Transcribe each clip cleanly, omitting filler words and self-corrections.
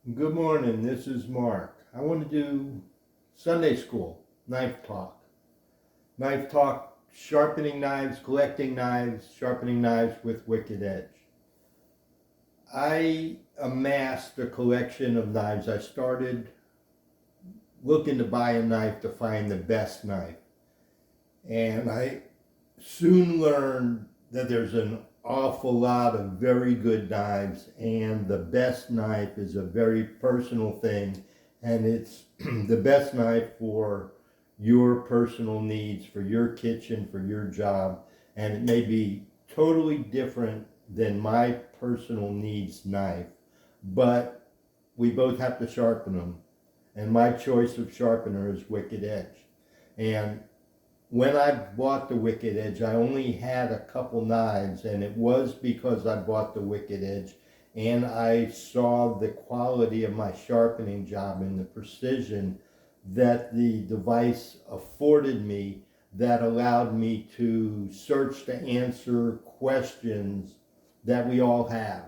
Good morning, this is Mark. I want to do Sunday school, knife talk. Knife talk, sharpening knives, collecting knives, sharpening knives with wicked edge. I amassed a collection of knives. I started looking to buy a knife to find the best knife. And I soon learned that there's an awful lot of very good knives, and the best knife is a very personal thing, and it's the best knife for your personal needs, for your kitchen, for your job, and it may be totally different than my personal needs knife, but we both have to sharpen them, and my choice of sharpener is Wicked Edge. And when I bought the Wicked Edge, I only had a couple knives, and it was because I bought the Wicked Edge and I saw the quality of my sharpening job and the precision that the device afforded me that allowed me to search to answer questions that we all have.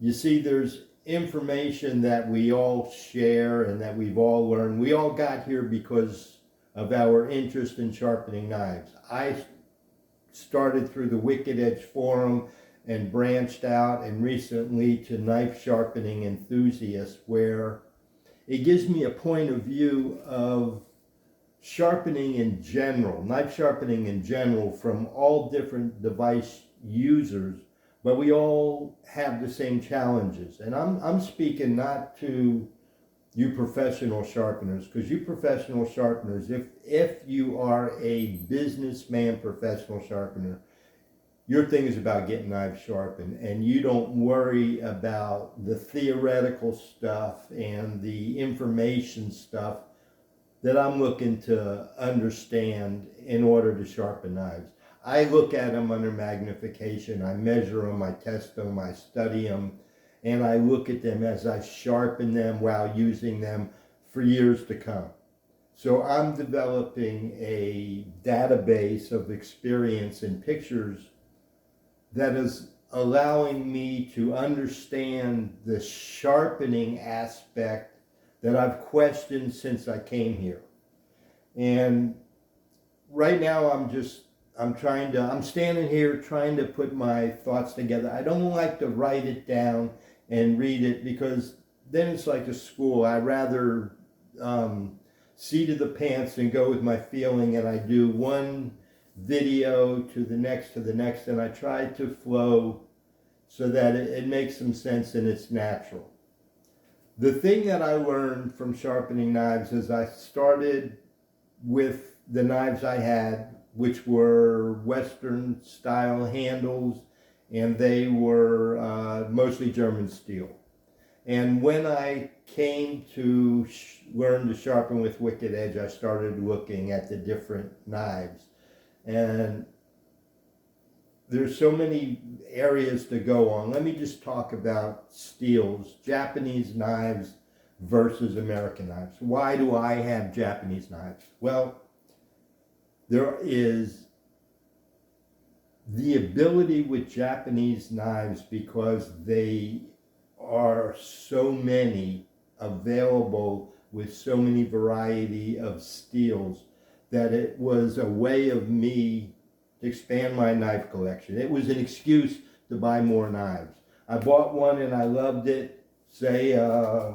You see, there's information that we all share and that we've all learned. We all got here because of our interest in sharpening knives. I started through the Wicked Edge Forum and branched out and recently to Knife Sharpening Enthusiast, where it gives me a point of view of sharpening in general, knife sharpening in general, from all different device users, but we all have the same challenges. And I'm speaking not to you professional sharpeners, because you professional sharpeners, if you are a businessman professional sharpener, your thing is about getting knives sharpened, and you don't worry about the theoretical stuff and the information stuff that I'm looking to understand in order to sharpen knives. I look at them under magnification. I measure them, I test them, I study them, and I look at them as I sharpen them while using them for years to come. So I'm developing a database of experience and pictures that is allowing me to understand the sharpening aspect that I've questioned since I came here. And right now I'm standing here trying to put my thoughts together. I don't like to write it down and read it, because then it's like a school. I rather seat of the pants and go with my feeling, and I do one video to the next, and I try to flow so that it makes some sense and it's natural. The thing that I learned from sharpening knives is I started with the knives I had, which were Western style handles, and they were mostly German steel. And when I came to learn to sharpen with Wicked Edge, I started looking at the different knives. And there's so many areas to go on. Let me just talk about steels, Japanese knives versus American knives. Why do I have Japanese knives? Well, there is the ability with Japanese knives, because they are so many available with so many variety of steels, that it was a way of me to expand my knife collection. It was an excuse to buy more knives. I bought one and I loved it, say a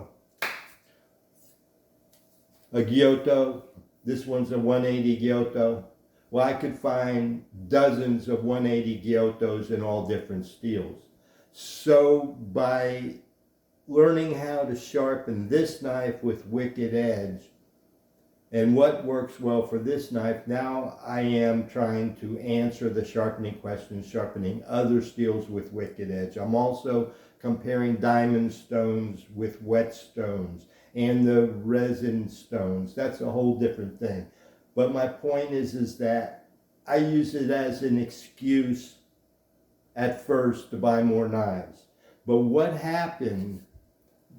Gyuto. This one's a 180 Gyuto. Well, I could find dozens of 180 Gyutos in all different steels. So by learning how to sharpen this knife with Wicked Edge and what works well for this knife, now I am trying to answer the sharpening questions, sharpening other steels with Wicked Edge. I'm also comparing diamond stones with whetstones and the resin stones. That's a whole different thing. But my point is that I use it as an excuse at first to buy more knives. But what happened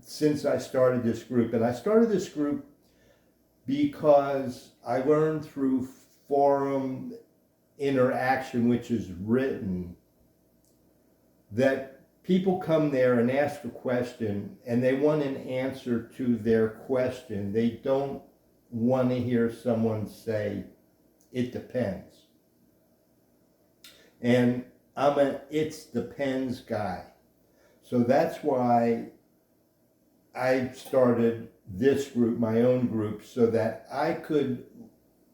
since I started this group, and I started this group because I learned through forum interaction, which is written, that people come there and ask a question and they want an answer to their question. They don't want to hear someone say, it depends. And I'm an "it depends" guy. So that's why I started this group, my own group, so that I could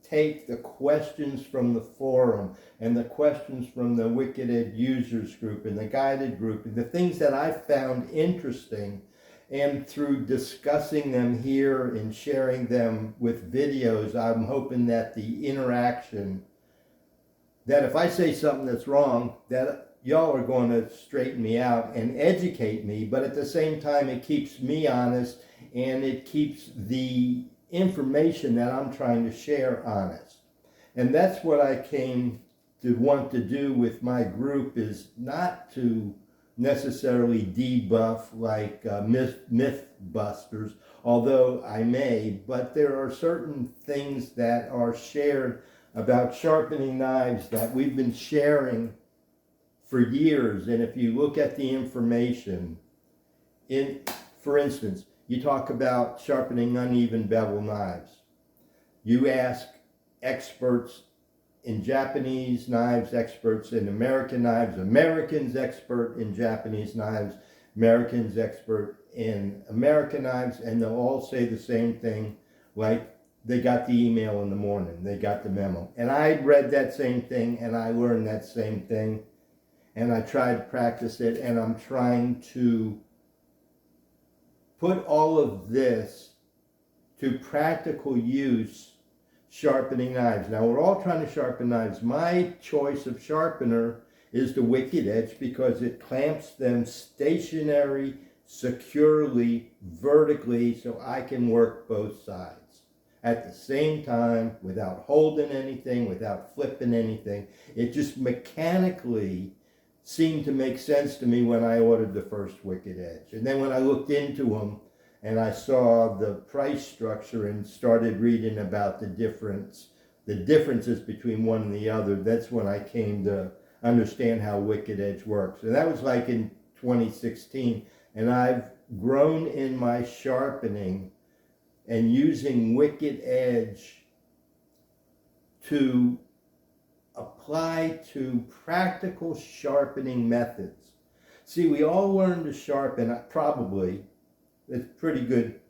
take the questions from the forum and the questions from the Wicked Edge users group and the guided group and the things that I found interesting, and through discussing them here and sharing them with videos, I'm hoping that the interaction, that if I say something that's wrong, that y'all are going to straighten me out and educate me, but at the same time it keeps me honest and it keeps the information that I'm trying to share honest. And that's what I came to want to do with my group, is not to necessarily debuff like Mythbusters, although I may, but there are certain things that are shared about sharpening knives that we've been sharing for years. And if you look at the information, for instance, you talk about sharpening uneven bevel knives. You ask experts in Japanese knives, experts in American knives, Americans expert in Japanese knives, Americans expert in American knives, and they'll all say the same thing, like they got the email in the morning, they got the memo. And I read that same thing and I learned that same thing and I tried to practice it, and I'm trying to put all of this to practical use, sharpening knives. Now, we're all trying to sharpen knives. My choice of sharpener is the Wicked Edge because it clamps them stationary, securely, vertically, so I can work both sides at the same time without holding anything, without flipping anything. It just mechanically seemed to make sense to me when I ordered the first Wicked Edge. And then when I looked into them and I saw the price structure and started reading about the differences between one and the other, that's when I came to understand how Wicked Edge works. And that was like in 2016. And I've grown in my sharpening and using Wicked Edge to apply to practical sharpening methods. See, we all learn to sharpen, probably, it's pretty good.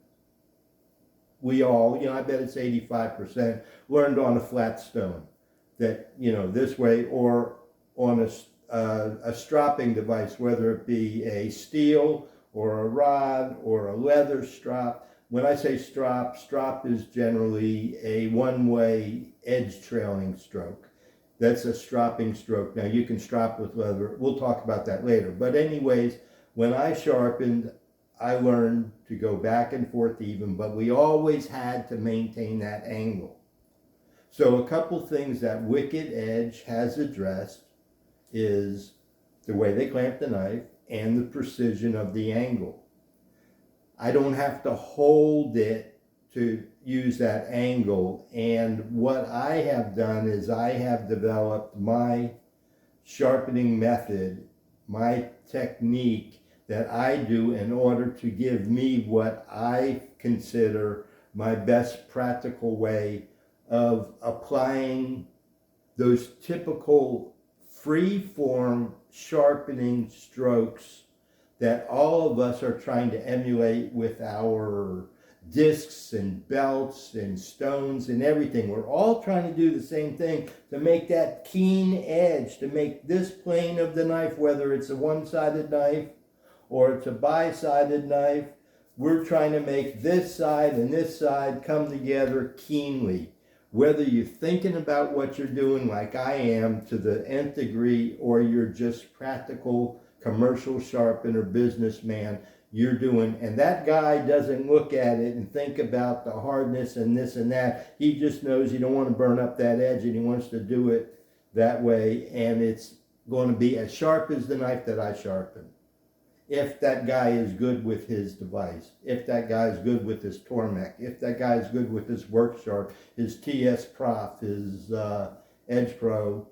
We all, I bet it's 85%, learned on a flat stone. That, this way, or on a stropping device, whether it be a steel or a rod or a leather strop. When I say strop is generally a one-way edge trailing stroke. That's a stropping stroke. Now, you can strop with leather. We'll talk about that later. But anyways, when I sharpened, I learned to go back and forth even, but we always had to maintain that angle. So a couple things that Wicked Edge has addressed is the way they clamp the knife and the precision of the angle. I don't have to hold it to use that angle. And what I have done is I have developed my sharpening method, my technique that I do in order to give me what I consider my best practical way of applying those typical free-form sharpening strokes that all of us are trying to emulate with our discs and belts and stones and everything. We're all trying to do the same thing to make that keen edge, to make this plane of the knife, whether it's a one-sided knife or it's a bi-sided knife, we're trying to make this side and this side come together keenly. Whether you're thinking about what you're doing like I am to the nth degree, or you're just practical commercial sharpener businessman, you're doing, and that guy doesn't look at it and think about the hardness and this and that. He just knows he don't want to burn up that edge and he wants to do it that way, and it's going to be as sharp as the knife that I sharpen. If that guy is good with his device, if that guy is good with his Tormek, if that guy is good with his Worksharp, his TS Prof, his Edge Pro,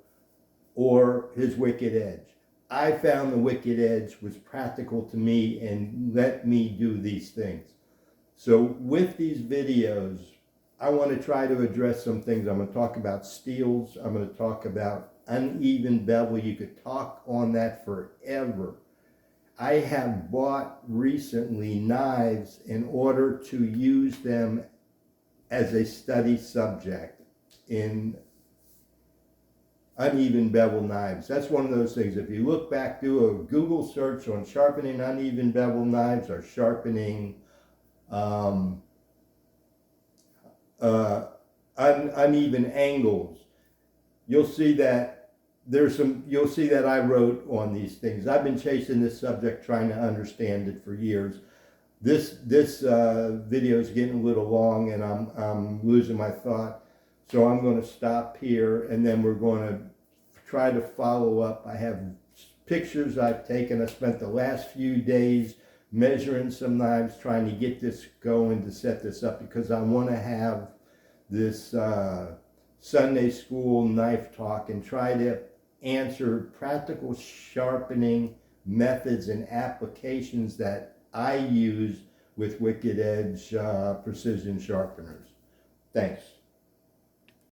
or his Wicked Edge. I found the Wicked Edge was practical to me and let me do these things. So with these videos, I want to try to address some things. I'm going to talk about steels. I'm going to talk about uneven bevel. You could talk on that forever. I have bought recently knives in order to use them as a study subject in uneven bevel knives. That's one of those things. If you look back, do a Google search on sharpening uneven bevel knives or sharpening uneven angles, you'll see that you'll see that I wrote on these things. I've been chasing this subject, trying to understand it for years. This video is getting a little long and I'm losing my thought. So I'm going to stop here and then we're going to try to follow up. I have pictures I've taken. I spent the last few days measuring some knives, trying to get this going to set this up because I want to have this Sunday school knife talk and try to answer practical sharpening methods and applications that I use with Wicked Edge precision sharpeners. Thanks.